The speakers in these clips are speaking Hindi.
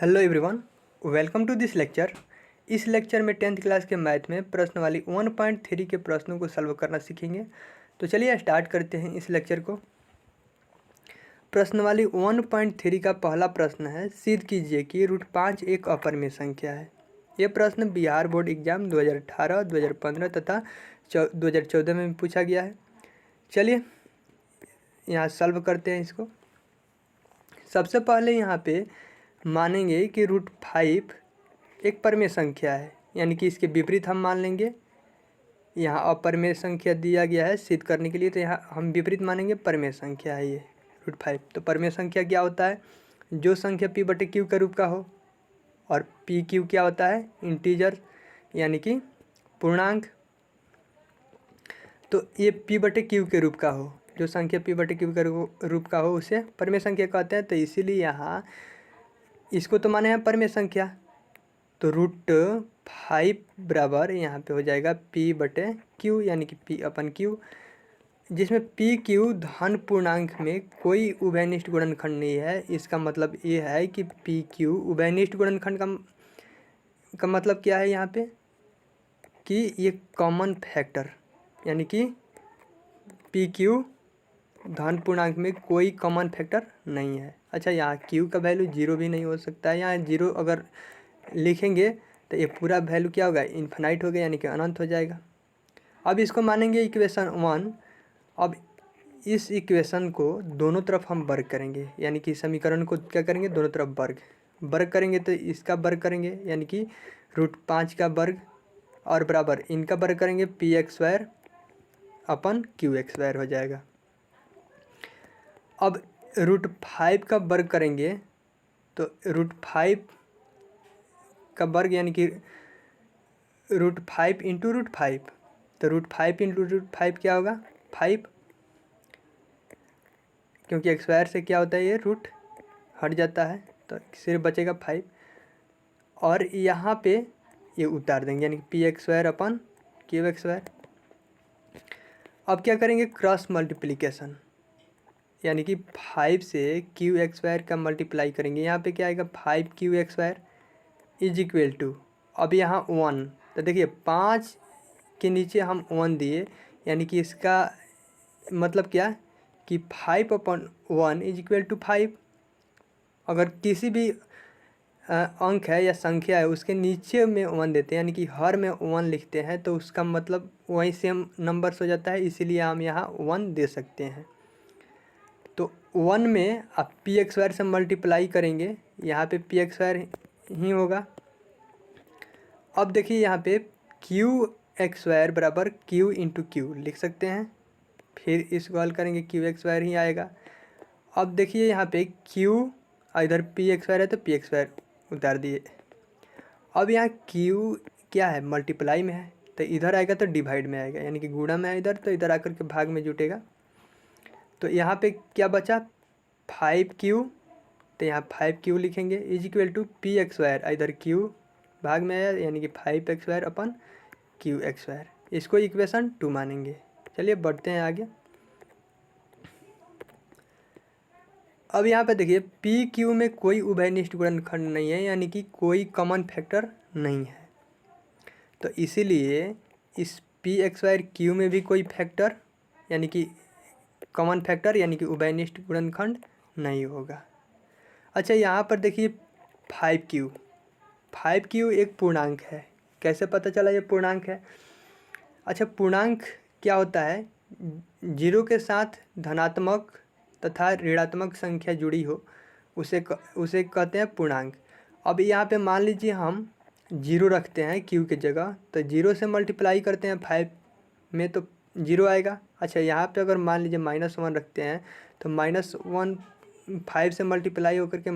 Hello everyone, welcome to this lecture. इस लेक्चर में 10th क्लास के मैथ में प्रश्न वाली 1.3 के प्रश्नों को सॉल्व करना सीखेंगे। तो चलिए स्टार्ट करते हैं इस लेक्चर को। प्रश्न वाली 1.3 का पहला प्रश्न है, सिद्ध कीजिए कि √5 एक अपरिमेय संख्या है। ये प्रश्न बिहार बोर्ड एग्जाम 2018, 2015 तथा 2014 में भी पूछा गया है। चलिए यहाँ सॉल्व करते हैं इसको। सबसे पहले यहाँ पे मानेंगे कि √5 एक परिमेय संख्या है, यानी कि इसके विपरीत हम मान लेंगे। यहाँ अपरिमेय संख्या दिया गया है सिद्ध करने के लिए, तो यहाँ हम विपरीत मानेंगे परिमेय संख्या है ये √5। तो परिमेय संख्या क्या होता है? जो संख्या p/q के रूप का हो, और pq क्या होता है? इंटीजर यानी कि पूर्णांक। तो ये p/q के रूप का हो, जो संख्या p/q के रूप का हो उसे परिमेय संख्या कहते हैं। तो इसीलिए यहाँ इसको तो माने हैं परिमेय संख्या, तो √5 बराबर यहाँ पे हो जाएगा p/q, यानी कि p/q, जिसमें pq धन पूर्णांक में कोई उभयनिष्ठ गुणनखंड नहीं है। इसका मतलब ये है कि pq उभयनिष्ठ गुणनखंड का मतलब क्या है यहाँ पे कि ये कॉमन फैक्टर, यानी कि pq धन पूर्णांक में कोई कॉमन फैक्टर नहीं है। अच्छा, यहाँ q का वैल्यू 0 भी नहीं हो सकता है। यहाँ 0 अगर लिखेंगे तो ये पूरा वैल्यू क्या होगा? इन्फिनाइट हो गया, यानी कि अनंत हो जाएगा। अब इसको मानेंगे इक्वेशन 1। अब इस इक्वेशन को दोनों तरफ हम वर्ग करेंगे, यानी कि समीकरण को क्या करेंगे? दोनों तरफ वर्ग करेंगे। तो इसका वर्ग करेंगे, यानी कि √5 का वर्ग और बराबर इनका वर्ग करेंगे, px² अपन qx² हो जाएगा। अब √5 का वर्ग करेंगे तो √5 का वर्ग यानी कि √5 इंटू √5, तो √5 इंटू √5 क्या होगा? 5, क्योंकि x² से क्या होता है, ये रूट हट जाता है, तो सिर्फ बचेगा 5। और यहाँ पे ये उतार देंगे, यानी कि px² अपन qx²। अब क्या करेंगे? क्रॉस मल्टीप्लिकेशन, यानी कि 5 से qx² का मल्टीप्लाई करेंगे। यहाँ पे क्या आएगा? 5qx² इज इक्वल टू, अब यहाँ 1, तो देखिए 5 के नीचे हम 1 दिए, यानी कि इसका मतलब क्या कि 5/1 इज इक्वल टू 5। अगर किसी भी अंक है या संख्या है उसके नीचे में 1 देते हैं, यानी कि हर में 1 लिखते हैं, तो उसका मतलब वही सेम नंबर्स हो जाता है, इसीलिए हम यहाँ 1 दे सकते हैं। तो 1 में आप px² से मल्टीप्लाई करेंगे, यहाँ पे px² ही होगा। अब देखिए यहाँ पे qx² बराबर q इंटू q लिख सकते हैं, फिर इसको हल करेंगे qx² ही आएगा। अब देखिए यहाँ पे q, इधर px² है तो px² उतार दिए। अब यहाँ q क्या है? मल्टीप्लाई में है, तो इधर आएगा तो डिवाइड में आएगा, यानी कि गुणा में है इधर, तो इधर आकर के भाग में जुटेगा। तो यहाँ पे क्या बचा? 5q, तो यहाँ 5q लिखेंगे इज इक्वल टू px², इधर q भाग में आया, यानी कि 5x² अपन qx²। इसको इक्वेशन 2 मानेंगे। चलिए बढ़ते हैं आगे। अब यहाँ पे देखिए pq में कोई उभयनिष्ठ गुणनखंड नहीं है, यानी कि कोई कॉमन फैक्टर नहीं है। तो इसीलिए इस px² q में भी कोई फैक्टर, यानी कि कॉमन फैक्टर, यानी कि उभयनिष्ठ गुणनखंड नहीं होगा। अच्छा, यहाँ पर देखिए 5q एक पूर्णांक है। कैसे पता चला ये पूर्णांक है? अच्छा, पूर्णांक क्या होता है? 0 के साथ धनात्मक तथा ऋणात्मक संख्या जुड़ी हो उसे कहते हैं पूर्णांक। अब यहाँ पे मान लीजिए हम 0 रखते हैं q की जगह, तो 0 से मल्टीप्लाई करते हैं 5 में तो 0 आएगा। अच्छा, यहाँ पे अगर मान लीजिए -1 रखते हैं तो -1 5 से मल्टीप्लाई होकर के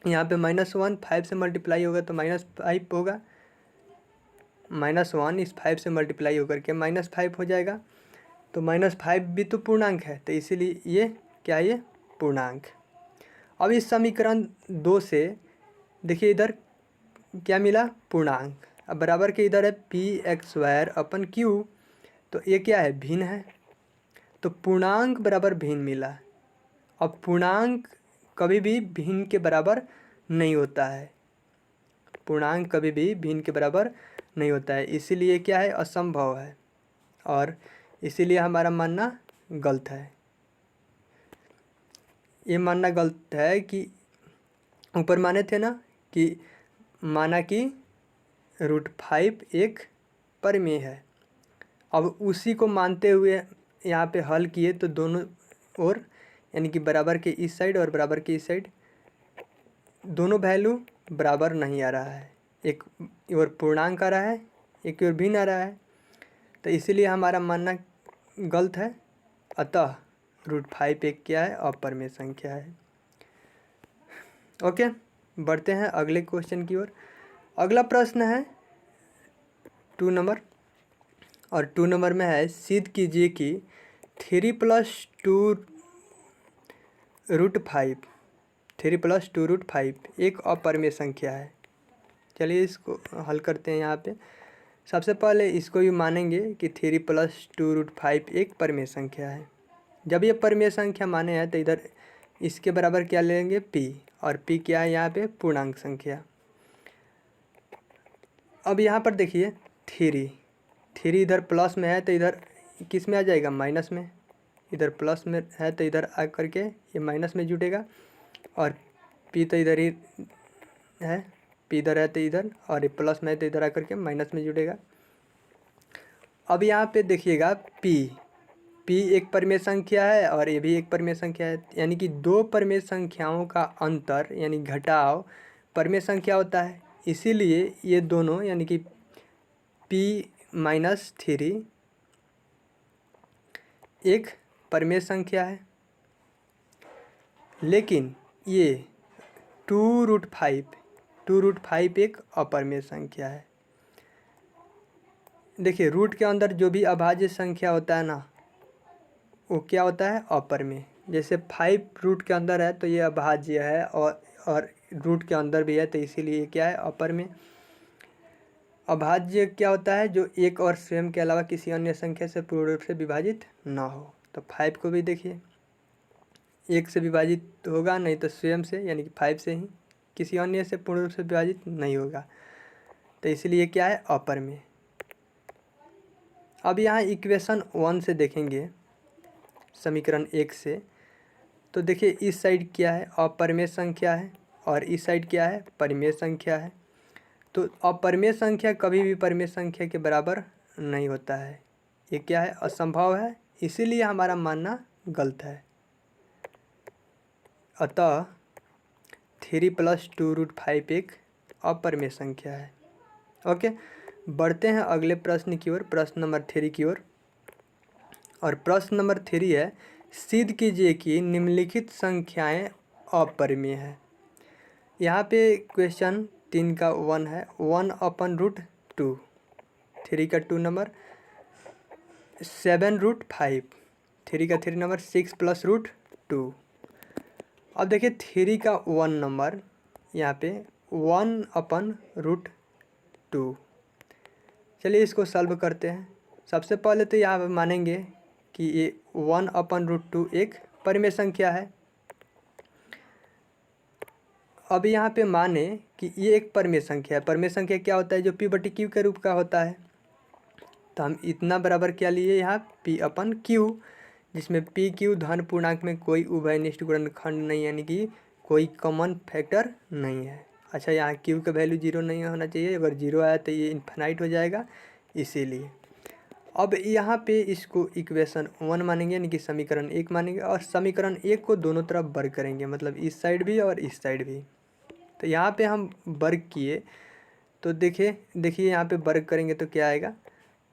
यहाँ पे -1 5 से मल्टीप्लाई होगा तो -5 होगा। -1 इस 5 से मल्टीप्लाई होकर के -5 हो जाएगा, तो -5 भी तो पूर्णांक है, तो इसीलिए ये क्या है? ये पूर्णांक। अब इस समीकरण 2 से देखिए इधर क्या मिला? पूर्णांक। अब बराबर के इधर है px² अपन q, तो ये क्या है? भिन्न है, तो पूर्णांक बराबर भिन्न मिला। अब पूर्णांक कभी भी भिन्न के बराबर नहीं होता है, पूर्णांक कभी भी भिन्न के बराबर नहीं होता है, इसीलिए क्या है, असंभव है, और इसीलिए हमारा मानना गलत है। ये मानना गलत है कि ऊपर माने थे ना कि माना कि √5 एक परिमेय है। अब उसी को मानते हुए यहाँ पे हल किए तो दोनों ओर यानी कि बराबर के इस साइड और बराबर के इस साइड दोनों वैल्यू बराबर नहीं आ रहा है, एक और पूर्णांक आ रहा है, एक और भिन्न आ रहा है, तो इसीलिए हमारा मानना गलत है। अतः √5 एक क्या है, अपरिमेय संख्या है। ओके, बढ़ते हैं अगले क्वेश्चन की ओर। अगला प्रश्न है 2 नंबर, और 2 नंबर में है, सिद्ध कीजिए कि 3 + 2 √5 3 + 2 √5 एक अपरिमेय संख्या है। चलिए इसको हल करते हैं। यहाँ पे सबसे पहले इसको भी मानेंगे कि 3 + 2 √5 एक परिमेय संख्या है। जब ये परिमेय संख्या माने हैं तो इधर इसके बराबर क्या लेंगे, p, और p क्या है यहाँ पे, पूर्णांक संख्या। अब यहाँ पर देखिए 3 इधर प्लस में है तो इधर किस में आ जाएगा, माइनस में। इधर प्लस में है तो इधर आ करके ये माइनस में जुटेगा, और p तो इधर ही है, p इधर है तो इधर, और ये प्लस में है तो इधर आकर के माइनस में जुटेगा। अब यहाँ पे देखिएगा p एक परिमेय संख्या है और ये भी एक परिमेय संख्या है, यानी कि दो परिमेय संख्याओं का अंतर यानी घटाव परिमेय संख्या होता है। इसीलिए ये दोनों यानी कि p - 3 एक परिमेय संख्या है, लेकिन ये 2√5 एक अपरिमेय संख्या है। देखिए रूट के अंदर जो भी अभाज्य संख्या होता है ना, वो क्या होता है, अपरिमेय। जैसे 5 रूट के अंदर है तो ये अभाज्य है, और रूट के अंदर भी है तो इसीलिए क्या है, अपरिमेय। अभाज्य क्या होता है, जो एक और स्वयं के अलावा किसी अन्य संख्या से पूर्ण रूप से विभाजित ना हो। तो 5 को भी देखिए एक से विभाजित होगा, नहीं तो स्वयं से यानी कि 5 से ही, किसी अन्य से पूर्ण रूप से विभाजित नहीं होगा, तो इसलिए क्या है, अपरिमेय। अब यहाँ इक्वेशन 1 से देखेंगे, समीकरण 1 से, तो देखिए इस साइड क्या है, अपरिमेय संख्या है, और इस साइड क्या है, परिमेय संख्या है। तो अपरिमेय संख्या कभी भी परिमेय संख्या के बराबर नहीं होता है, ये क्या है, असंभव है, इसीलिए हमारा मानना गलत है। अतः 3 + 2 √5 एक अपरिमेय संख्या है। ओके, बढ़ते हैं अगले प्रश्न की ओर, प्रश्न नंबर 3 की ओर। और प्रश्न नंबर 3 है, सिद्ध कीजिए कि निम्नलिखित संख्याएं अपरिमेय है। यहाँ पे क्वेश्चन 3 का 1 है, 1/√2, 3 का 2 नंबर, 7√5, 3 का 3 नंबर, 6 + √2। अब देखिए 3 का 1 नंबर, यहाँ पे 1/√2। चलिए इसको सॉल्व करते हैं। सबसे पहले तो यहाँ पे मानेंगे कि ये 1/√2 एक परिमेय संख्या है। अब यहाँ पे माने कि ये एक परिमेय संख्या है। परिमेय संख्या क्या होता है, जो p/q के रूप का होता है। तो हम इतना बराबर क्या लिए यहाँ, p/q, जिसमें p/q धन पूर्णांक में कोई उभयनिष्ठ गुणनखंड नहीं, यानी कि कोई कॉमन फैक्टर नहीं है। अच्छा, यहाँ q का वैल्यू 0 नहीं होना चाहिए, अगर 0 आया तो ये इन्फिनाइट हो जाएगा, इसीलिए। अब यहाँ पे इसको इक्वेशन 1 मानेंगे, यानी कि समीकरण 1 मानेंगे, और समीकरण 1 को दोनों तरफ वर्ग करेंगे, मतलब इस साइड भी और इस साइड भी। तो यहाँ पे हम वर्ग किए तो देखिए यहाँ पे वर्ग करेंगे तो क्या आएगा,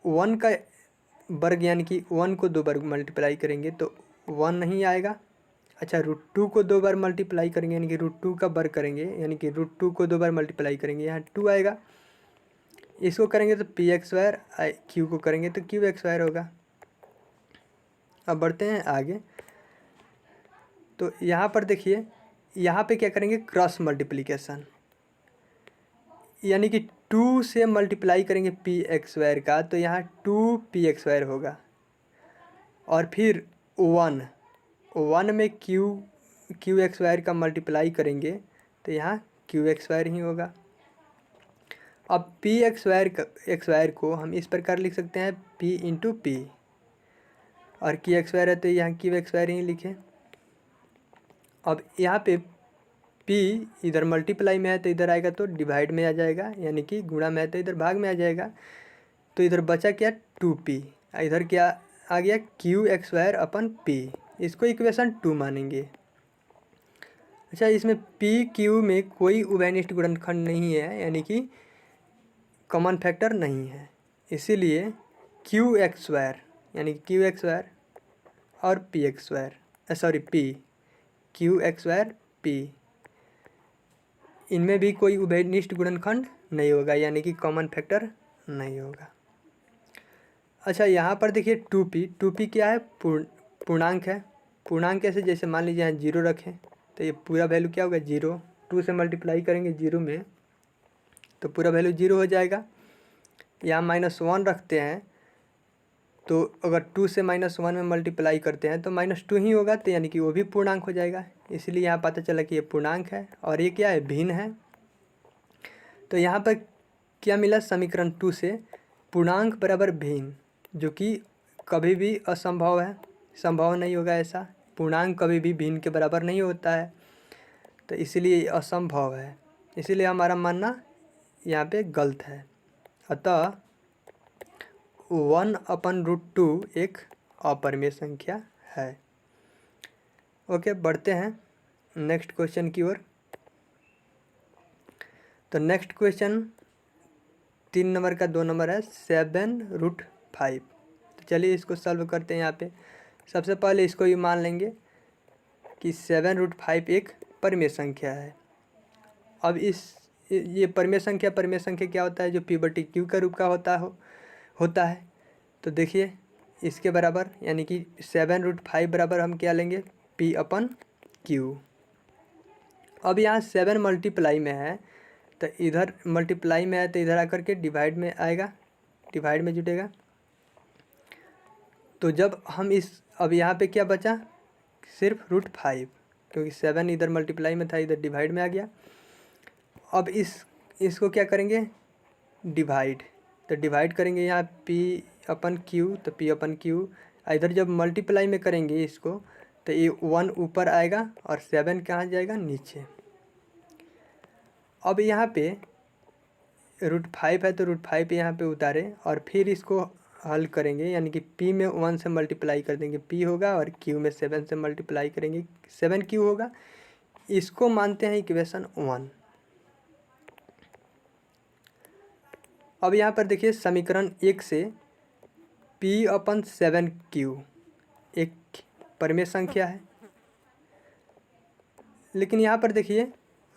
1 का वर्ग यानी कि 1 को 2 बार मल्टीप्लाई करेंगे तो 1 नहीं आएगा। अच्छा, √2 को 2 बार मल्टीप्लाई करेंगे यानी कि √2 का वर्ग करेंगे, यानी कि √2 को 2 बार मल्टीप्लाई करेंगे, यहाँ 2 आएगा। इसको करेंगे तो px², q को करेंगे तो qx² होगा। अब बढ़ते हैं आगे। तो यहाँ पर देखिए, यहाँ पे क्या करेंगे, क्रॉस मल्टीप्लिकेशन, यानी कि 2 से मल्टीप्लाई करेंगे px² का, तो यहाँ 2px² होगा। और फिर 1 में qx² का मल्टीप्लाई करेंगे तो यहाँ क्यू एक्स वायर ही होगा। अब पी एक्स वायर को हम इस प्रकार लिख सकते हैं पी इंटू पी, और क्यू एक्स वायर है तो यहाँ क्यू एक्स वायर ही लिखें। अब यहाँ पे P इधर मल्टीप्लाई में है तो इधर आएगा तो डिवाइड में आ जाएगा, यानी कि गुणा में है तो इधर भाग में आ जाएगा। तो इधर बचा क्या 2P, इधर क्या आ गया क्यू एक्स वायर अपन P, इसको इक्वेशन 2 मानेंगे। अच्छा, इसमें P Q में कोई उभयनिष्ठ गुणनखंड नहीं है, यानी कि कॉमन फैक्टर नहीं है, इसीलिए क्यू एक्स वायर यानी क्यू एक्स वायर और P x wire sorry P Q x wire P, इनमें भी कोई उभयनिष्ठ गुणनखंड नहीं होगा, यानी कि कॉमन फैक्टर नहीं होगा। अच्छा, यहाँ पर देखिए 2p क्या है, पूर्णांक है। पूर्णांक कैसे, जैसे मान लीजिए यहाँ 0 रखें तो ये पूरा वैल्यू क्या होगा 0, 2 से मल्टीप्लाई करेंगे 0 में तो पूरा वैल्यू 0 हो जाएगा। यहाँ -1 रखते हैं तो अगर 2 से -1 में मल्टीप्लाई करते हैं तो -2 ही होगा, तो यानी कि वो भी पूर्णांक हो जाएगा। इसलिए यहाँ पता चला कि ये पूर्णांक है और ये क्या है, भिन्न है। तो यहाँ पर क्या मिला, समीकरण 2 से पूर्णांक बराबर भिन्न, जो कि कभी भी असंभव है, संभव नहीं होगा ऐसा। पूर्णांक कभी भी भिन्न के बराबर नहीं होता है, तो इसीलिए ये असंभव है, इसीलिए हमारा मानना यहाँ पे गलत है। अतः 1/√2 एक अपरिमेय संख्या है। ओके, बढ़ते हैं नेक्स्ट क्वेश्चन की ओर। तो नेक्स्ट क्वेश्चन 3 नंबर का 2 नंबर है 7√5। तो चलिए इसको सॉल्व करते हैं। यहाँ पे सबसे पहले इसको ये मान लेंगे कि 7√5 एक परिमेय संख्या है। अब ये परिमेय संख्या क्या होता है, जो p/q का रूप का होता है। तो देखिए इसके बराबर, यानी कि 7√5 बराबर हम क्या लेंगे, p/q। अब यहाँ 7 मल्टीप्लाई में है तो इधर मल्टीप्लाई में है तो इधर आकर के डिवाइड में आएगा, डिवाइड में जुटेगा। तो जब हम अब यहाँ पे क्या बचा, सिर्फ √5, क्योंकि 7 इधर मल्टीप्लाई में था, इधर डिवाइड में आ गया। अब इसको क्या करेंगे, डिवाइड, तो डिवाइड करेंगे यहाँ p/q, तो p/q। इधर जब मल्टीप्लाई में करेंगे इसको तो ये 1 ऊपर आएगा और 7 कहाँ जाएगा, नीचे। अब यहाँ पे √5 है तो √5 यहाँ पे उतारे और फिर इसको हल करेंगे, यानी कि p में 1 से मल्टीप्लाई कर देंगे, p होगा, और q में 7 से मल्टीप्लाई करेंगे, 7q होगा। इसको मानते हैं इक्वेशन 1। अब यहाँ पर देखिए समीकरण 1 से p/7q एक परिमेय संख्या है, लेकिन यहाँ पर देखिए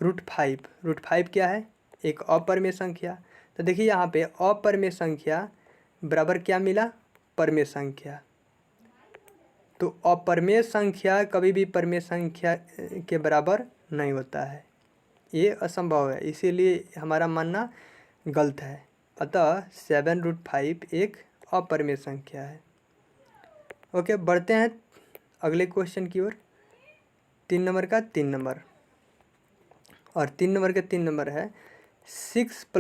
√5 क्या है, एक अपरिमेय संख्या। तो देखिए यहाँ पे अपरिमेय संख्या बराबर क्या मिला, परिमेय संख्या। तो अपरिमेय संख्या कभी भी परिमेय संख्या के बराबर नहीं होता है, ये असंभव है, इसीलिए हमारा मानना गलत है। अतः 7√5 एक अपरिमेय संख्या है। ओके, बढ़ते हैं अगले क्वेश्चन की ओर। 3 नंबर का 3 नंबर, और 3 नंबर का 3 नंबर है 6 +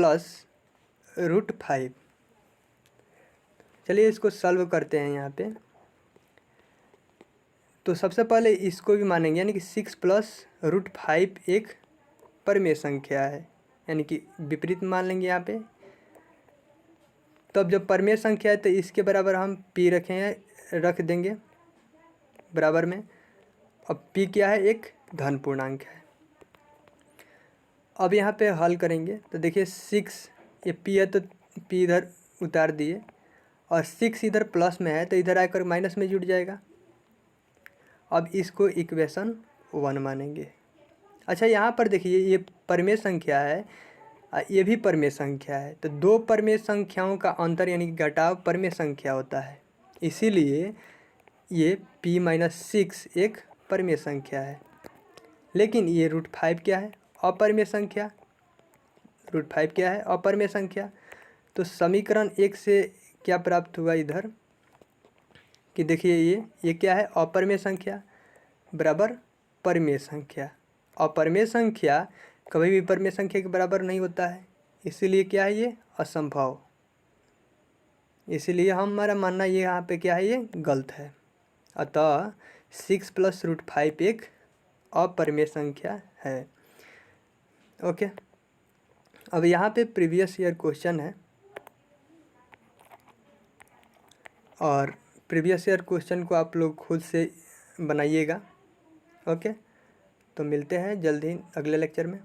√5। चलिए इसको सॉल्व करते हैं यहाँ पे। तो सबसे पहले इसको भी मानेंगे, यानी कि 6 + √5 एक परिमेय संख्या है, यानी कि विपरीत मान लेंगे यहाँ पे। तब जब परिमेय संख्या है तो इसके बराबर हम p रख देंगे बराबर में। अब p क्या है, एक धन पूर्णांक है। अब यहाँ पे हल करेंगे तो देखिए 6, ये p है तो p इधर उतार दिए, और 6 इधर प्लस में है तो इधर आकर माइनस में जुड़ जाएगा। अब इसको इक्वेशन 1 मानेंगे। अच्छा, यहाँ पर देखिए ये परिमेय संख्या है, ये भी परिमेय संख्या है, तो दो परिमेय संख्याओं का अंतर यानी कि घटाव परिमेय संख्या होता है, इसीलिए ये p-6 एक परिमेय संख्या है। लेकिन ये √5 क्या है, अपरिमेय संख्या। √5 क्या है, अपरिमेय संख्या। तो समीकरण 1 से क्या प्राप्त हुआ इधर कि देखिए ये क्या है, अपरिमेय संख्या बराबर परिमेय संख्या। अपरिमेय संख्या कभी भी परिमेय संख्या के बराबर नहीं होता है, इसीलिए क्या है ये असंभव। इसीलिए हमारा मानना ये यहाँ पे क्या है, ये गलत है। अतः 6 + √5 एक अपरिमेय संख्या है। ओके, अब यहाँ पे प्रीवियस ईयर क्वेश्चन है और प्रीवियस ईयर क्वेश्चन को आप लोग खुद से बनाइएगा। ओके, तो मिलते हैं जल्द ही अगले लेक्चर में।